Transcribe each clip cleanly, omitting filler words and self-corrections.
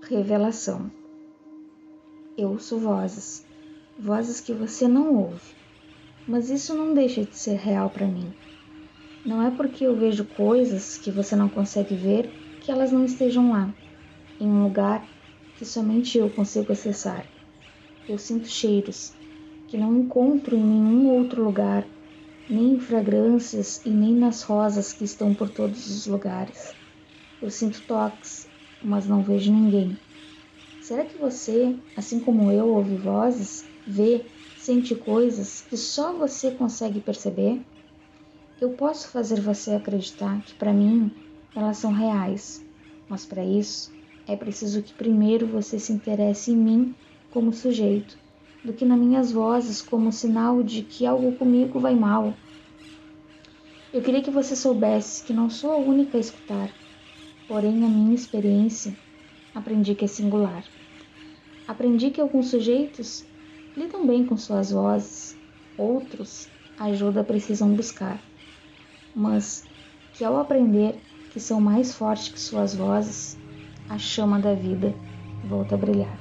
Revelação. Eu ouço vozes, vozes que você não ouve, mas isso não deixa de ser real para mim. Não é porque eu vejo coisas que você não consegue ver que elas não estejam lá, em um lugar que somente eu consigo acessar. Eu sinto cheiros que não encontro em nenhum outro lugar, nem em fragrâncias e nem nas rosas que estão por todos os lugares. Eu sinto toques, mas não vejo ninguém. Será que você, assim como eu, ouve vozes, vê, sente coisas que só você consegue perceber? Eu posso fazer você acreditar que para mim elas são reais, mas para isso é preciso que primeiro você se interesse em mim como sujeito, do que nas minhas vozes como sinal de que algo comigo vai mal. Eu queria que você soubesse que não sou a única a escutar, porém a minha experiência aprendi que é singular. Aprendi que alguns sujeitos lidam bem com suas vozes, outros ajuda precisam buscar, mas que ao aprender que são mais fortes que suas vozes, a chama da vida volta a brilhar.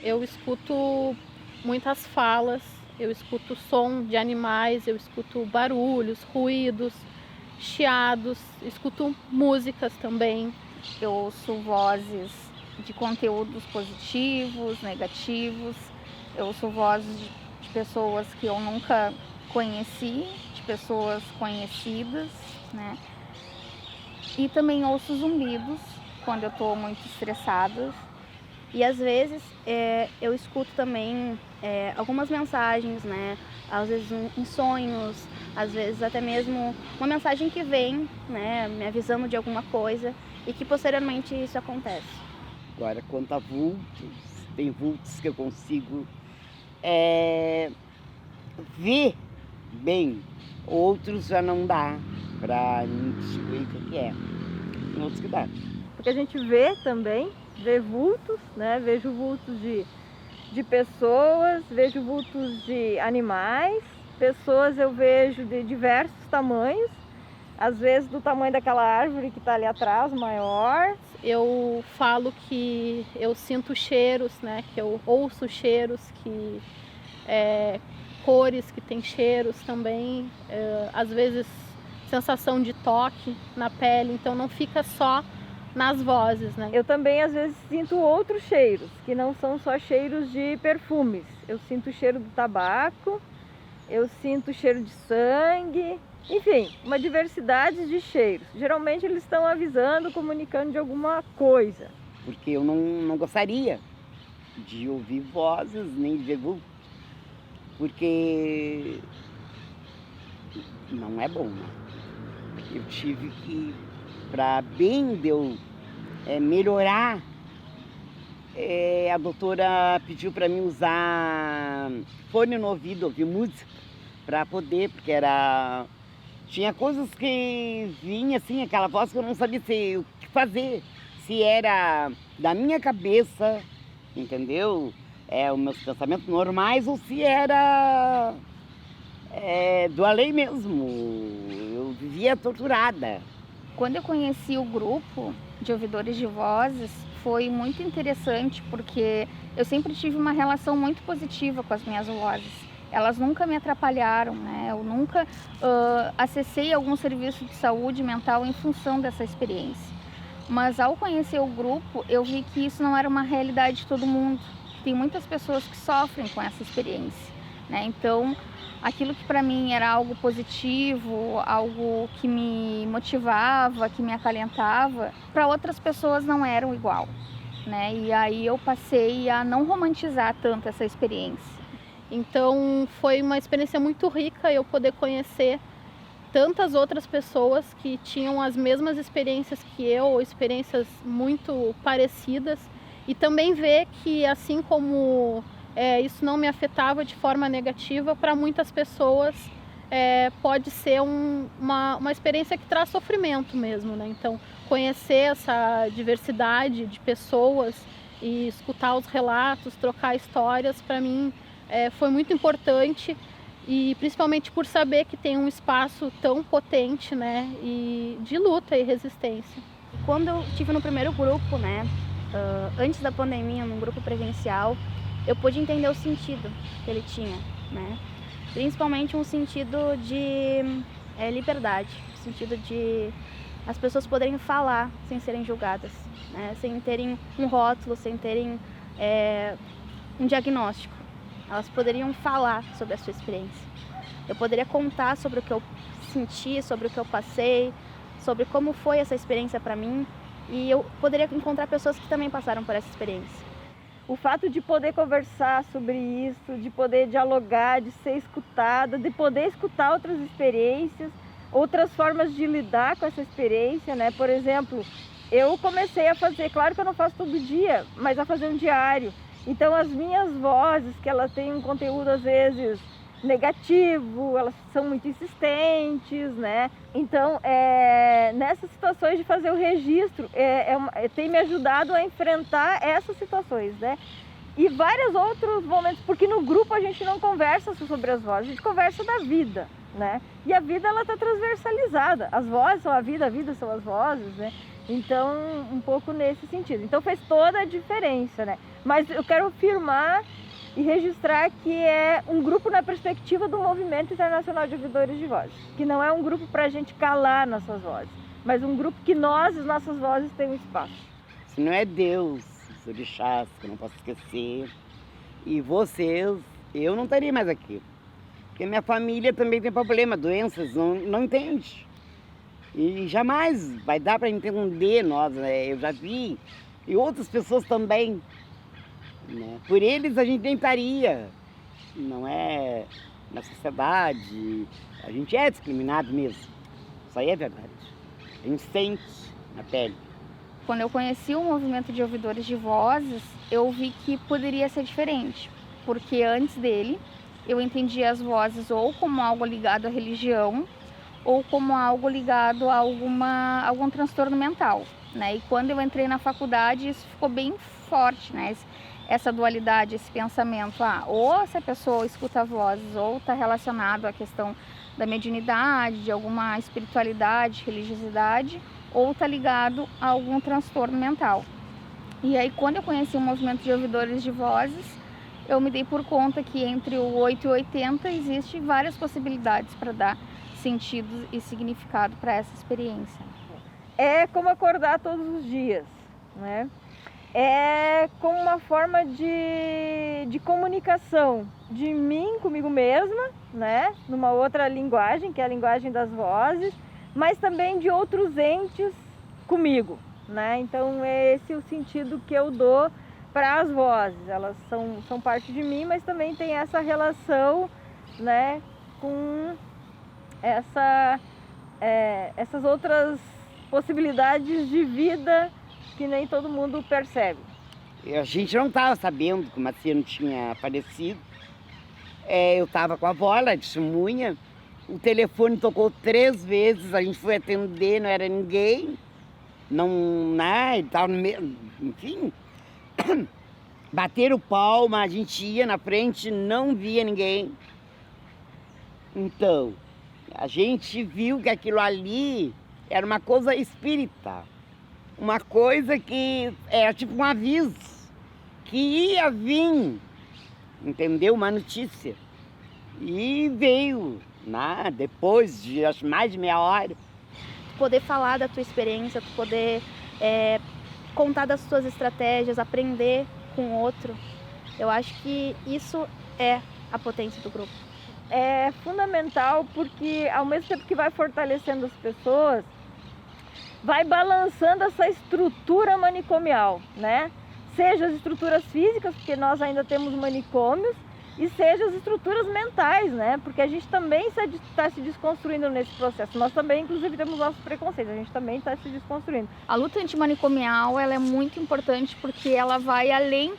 Eu escuto muitas falas, eu escuto som de animais, eu escuto barulhos, ruídos, chiados, escuto músicas também. Eu ouço vozes de conteúdos positivos, negativos. Eu ouço vozes de pessoas que eu nunca conheci, de pessoas conhecidas, né? E também ouço zumbidos quando eu estou muito estressada. E às vezes eu escuto também algumas mensagens, né? Às vezes em sonhos, às vezes até mesmo uma mensagem que vem, né? Me avisando de alguma coisa e que posteriormente isso acontece. Agora, quanto a vultos, tem vultos que eu consigo ver bem, outros já não dá para distinguir o que é. Tem outros que dá. Porque a gente vê também, vê vultos, né? Vejo vultos de pessoas, vejo vultos de animais, pessoas eu vejo de diversos tamanhos, às vezes do tamanho daquela árvore que está ali atrás, maior. Eu falo que eu sinto cheiros, né? Que eu ouço cheiros, que cores que tem cheiros também, às vezes sensação de toque na pele, então não fica só nas vozes, né? Eu também às vezes sinto outros cheiros, que não são só cheiros de perfumes. Eu sinto o cheiro do tabaco, eu sinto o cheiro de sangue, enfim, uma diversidade de cheiros. Geralmente eles estão avisando, comunicando de alguma coisa. Porque eu não gostaria de ouvir vozes, nem de ver vultos, porque não é bom, né? Eu tive que, para bem de eu melhorar, a doutora pediu para mim usar fone no ouvido, ouvir música, para poder, porque tinha coisas que vinha assim, aquela voz que eu não sabia o que fazer, se era da minha cabeça, entendeu? Os meus pensamentos normais ou se era do além mesmo. Eu vivia torturada. Quando eu conheci o grupo de ouvidores de vozes, foi muito interessante porque eu sempre tive uma relação muito positiva com as minhas vozes. Elas nunca me atrapalharam, né? Eu nunca acessei algum serviço de saúde mental em função dessa experiência. Mas ao conhecer o grupo, eu vi que isso não era uma realidade de todo mundo. Tem muitas pessoas que sofrem com essa experiência, né? Então, aquilo que para mim era algo positivo, algo que me motivava, que me acalentava, para outras pessoas não eram igual, né? E aí eu passei a não romantizar tanto essa experiência. Então foi uma experiência muito rica eu poder conhecer tantas outras pessoas que tinham as mesmas experiências que eu, ou experiências muito parecidas, e também ver que assim como isso não me afetava de forma negativa, para muitas pessoas pode ser uma experiência que traz sofrimento mesmo, né? Então conhecer essa diversidade de pessoas e escutar os relatos, trocar histórias, para mim foi muito importante e principalmente por saber que tem um espaço tão potente, né, e de luta e resistência. Quando eu estive no primeiro grupo, né, antes da pandemia, num grupo presencial, eu pude entender o sentido que ele tinha, né, principalmente um sentido de liberdade, um sentido de as pessoas poderem falar sem serem julgadas, né, sem terem um rótulo, sem terem um diagnóstico. Elas poderiam falar sobre a sua experiência. Eu poderia contar sobre o que eu senti, sobre o que eu passei, sobre como foi essa experiência para mim, e eu poderia encontrar pessoas que também passaram por essa experiência. O fato de poder conversar sobre isso, de poder dialogar, de ser escutada, de poder escutar outras experiências, outras formas de lidar com essa experiência, né? Por exemplo, eu comecei a fazer, claro que eu não faço todo dia, mas a fazer um diário. Então as minhas vozes, que elas têm um conteúdo às vezes negativo, elas são muito insistentes, né? Então, nessas situações de fazer o registro, tem me ajudado a enfrentar essas situações, né? E vários outros momentos, porque no grupo a gente não conversa sobre as vozes, a gente conversa da vida, né? E a vida, ela está transversalizada. As vozes são a vida são as vozes, né? Então, um pouco nesse sentido. Então, fez toda a diferença, né? Mas eu quero afirmar e registrar que é um grupo na perspectiva do Movimento Internacional de Ouvidores de Vozes, que não é um grupo para a gente calar nossas vozes, mas um grupo que nós, as nossas vozes, têm um espaço. Se não é Deus, os orixás, que eu não posso esquecer, e vocês, eu não estaria mais aqui. Porque minha família também tem problema, doenças, não entende. E jamais vai dar para entender nós, né? Eu já vi, e outras pessoas também. Né? Por eles a gente nem estaria, não é na sociedade, a gente é discriminado mesmo, isso aí é verdade, a gente sente na pele. Quando eu conheci o movimento de ouvidores de vozes, eu vi que poderia ser diferente, porque antes dele eu entendia as vozes ou como algo ligado à religião ou como algo ligado a algum transtorno mental, né? E quando eu entrei na faculdade isso ficou bem forte, né? Essa dualidade, esse pensamento, ou essa pessoa escuta vozes, ou está relacionado à questão da mediunidade, de alguma espiritualidade, religiosidade, ou está ligado a algum transtorno mental. E aí, quando eu conheci o movimento de ouvidores de vozes, eu me dei por conta que entre o 8 e o 80 existem várias possibilidades para dar sentido e significado para essa experiência. É como acordar todos os dias, né? É como uma forma de comunicação de mim comigo mesma, né? Numa outra linguagem, que é a linguagem das vozes, mas também de outros entes comigo, né? Então é esse o sentido que eu dou para as vozes. Elas são parte de mim, mas também tem essa relação, né, com essas outras possibilidades de vida que nem todo mundo percebe. A gente não estava sabendo que o Marciano tinha falecido. Eu estava com a avó, ela é testemunha. O telefone tocou 3 vezes, a gente foi atender, não era ninguém. Ele estava no meio, enfim. Bateram palma, a gente ia na frente, não via ninguém. Então, a gente viu que aquilo ali era uma coisa espírita. Uma coisa que era tipo um aviso, que ia vir, entendeu? Uma notícia. E veio, né? Depois de acho, mais de meia hora. Poder falar da tua experiência, tu poder contar das tuas estratégias, aprender com o outro. Eu acho que isso é a potência do grupo. É fundamental porque ao mesmo tempo que vai fortalecendo as pessoas, vai balançando essa estrutura manicomial, né? Seja as estruturas físicas, porque nós ainda temos manicômios, e seja as estruturas mentais, né? Porque a gente também está se desconstruindo nesse processo. Nós também, inclusive, temos nossos preconceitos, a gente também está se desconstruindo. A luta antimanicomial, ela é muito importante porque ela vai além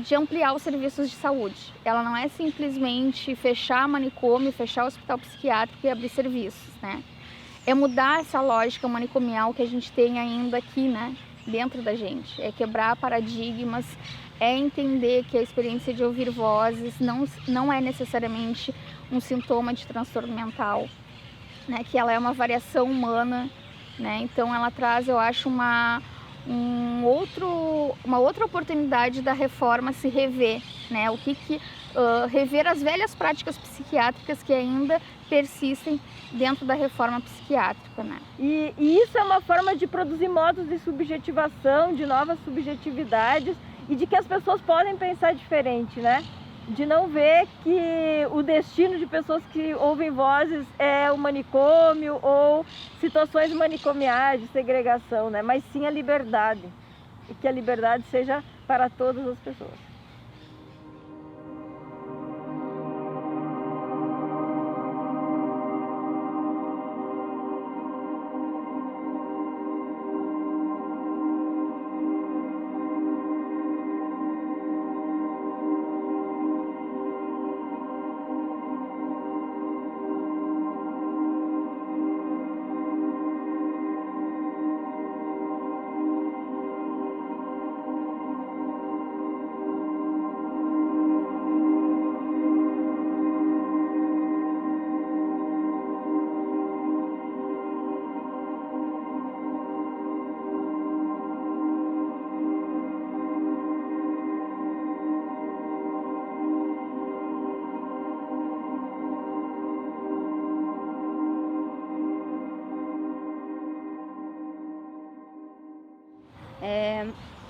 de ampliar os serviços de saúde. Ela não é simplesmente fechar manicômio, fechar o hospital psiquiátrico e abrir serviços, né? É mudar essa lógica manicomial que a gente tem ainda aqui, né? dentro da gente, é quebrar paradigmas, é entender que a experiência de ouvir vozes não é necessariamente um sintoma de transtorno mental, né? Que ela é uma variação humana, né? Então ela traz, eu acho, uma outra oportunidade da reforma se rever, né? Rever as velhas práticas psiquiátricas que ainda persistem dentro da reforma psiquiátrica, né? E isso é uma forma de produzir modos de subjetivação, de novas subjetividades e de que as pessoas podem pensar diferente, né? De não ver que o destino de pessoas que ouvem vozes é o manicômio ou situações manicomiais de segregação, né? Mas sim a liberdade, e que a liberdade seja para todas as pessoas.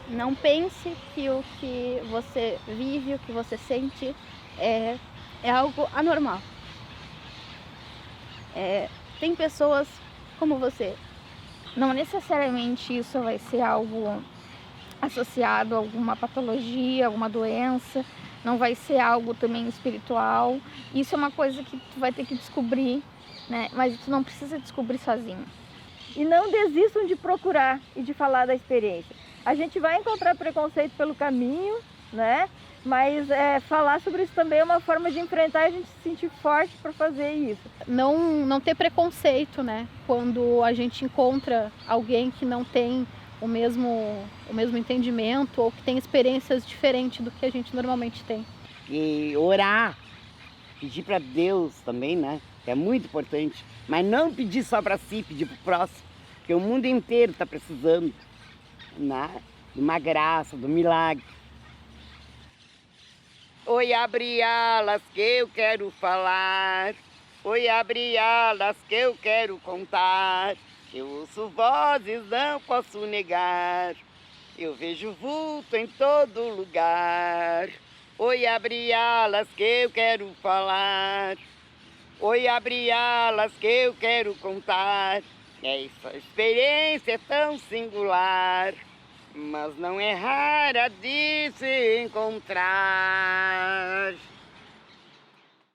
Não pense que o que você vive, o que você sente é algo anormal. Tem pessoas como você. Não necessariamente isso vai ser algo associado a alguma patologia, alguma doença. Não vai ser algo também espiritual. Isso é uma coisa que tu vai ter que descobrir, né? Mas tu não precisa descobrir sozinho. E não desistam de procurar e de falar da experiência. A gente vai encontrar preconceito pelo caminho, né? Mas falar sobre isso também é uma forma de enfrentar e a gente se sentir forte para fazer isso. Não ter preconceito, né? Quando a gente encontra alguém que não tem o mesmo entendimento ou que tem experiências diferentes do que a gente normalmente tem. E orar, pedir para Deus também, né? Que é muito importante. Mas não pedir só para si, pedir para o próximo. Porque o mundo inteiro está precisando, né? De uma graça, do milagre. Oi, abre alas que eu quero falar. Oi, abre alas que eu quero contar. Eu ouço vozes, não posso negar. Eu vejo vulto em todo lugar. Oi, abre alas que eu quero falar. Oi, abre alas que eu quero contar. Essa experiência é tão singular, mas não é rara de se encontrar.